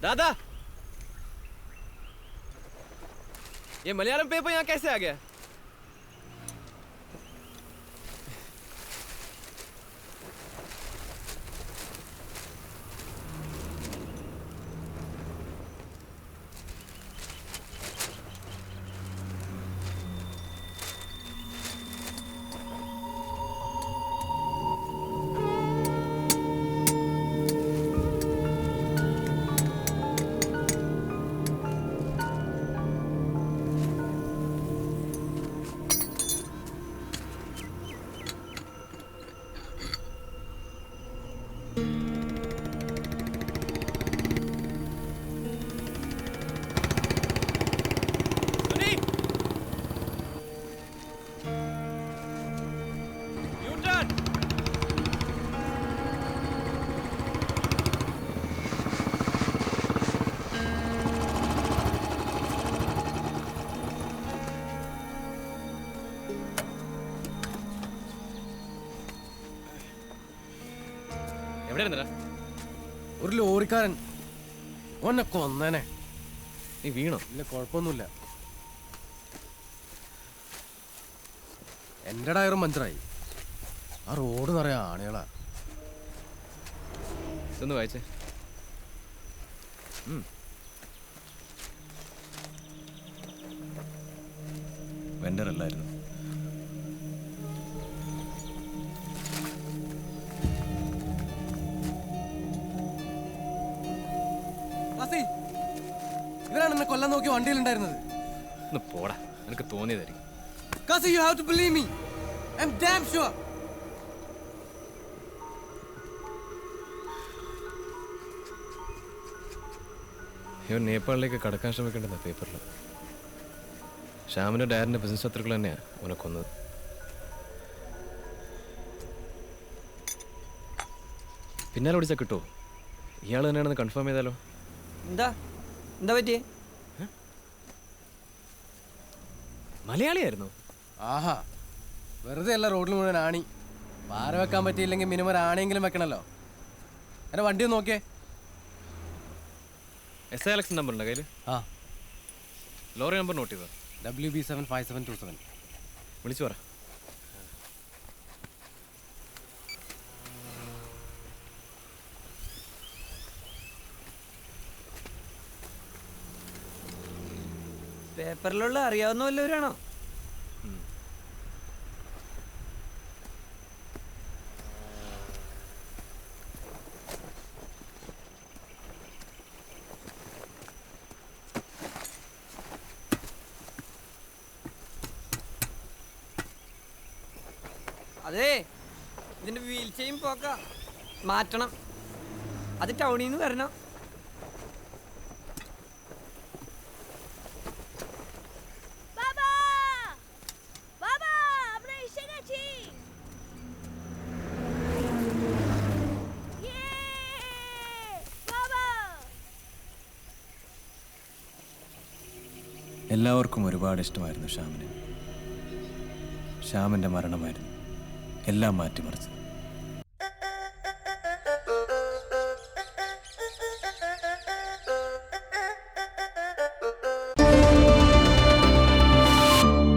दादा, ये मलयालम पेपर यहाँ कैसे आ गया? ഒരു ലോറിക്കാരൻ ഓനെ കൊന്നനെ. നീ വീണോ? ഇല്ല, കുഴപ്പമൊന്നുമില്ല. എന്റെ ടയറും പഞ്ചറായി. ആ റോഡ് നിറയെ ആണുകളാ. ഇതൊന്ന് വായിച്ചേ. വെണ്ടർ അല്ലായിരുന്നു. ഇവരാണ് എന്നെ കൊല്ലാൻ നോക്കി വണ്ടിയിലുണ്ടായിരുന്നത്. ഒന്ന് പോടാ, എനിക്ക് തോന്നിയതായിരിക്കും. Kasi, you have to believe me. I'm damn sure. ഇവൻ നേപ്പാളിലേക്ക് കടക്കാൻ ശ്രമിക്കേണ്ടത് പേപ്പറിൽ. ശ്യാമിൻ്റെ ഡാഡിൻ്റെ ബിസിനസ് ശത്രുക്കൾ തന്നെയാണ് അവനെ കൊന്നത്. പിന്നാലെ ഓടിച്ചാൽ കിട്ടുമോ? ഇയാൾ തന്നെയാണെന്ന് കൺഫേം ചെയ്താലോ? എന്താ എന്താ പറ്റിയേ? മലയാളിയായിരുന്നു. ആഹാ, വെറുതെ അല്ല റോഡിൽ മുഴുവൻ ആണി. പാര വെക്കാൻ പറ്റിയില്ലെങ്കിൽ മിനിമം ആണിയെങ്കിലും വെക്കണല്ലോ. എന്റെ വണ്ടി ഒന്ന് നോക്കിയേ. SI Alex നമ്പർ ഉണ്ടോ കയ്യിൽ? ആ, ലോറി നമ്പർ നോട്ട് ചെയ്തോ? WB75727. വിളിച്ചു പറ. പേപ്പറിലുള്ള അറിയാവുന്ന വല്ലവരാണോ? അതെ, ഇതിന്റെ വീൽ ചെയിൻ പോക്ക മാറ്റണം. അത് ടൗണിൽ നിന്ന് വരണം. എല്ലാവർക്കും ഒരുപാട് ഇഷ്ടമായിരുന്നു ശ്യാമിനെ. ശ്യാമിൻ്റെ മരണമായിരുന്നു എല്ലാം മാറ്റിമറിച്ചത്.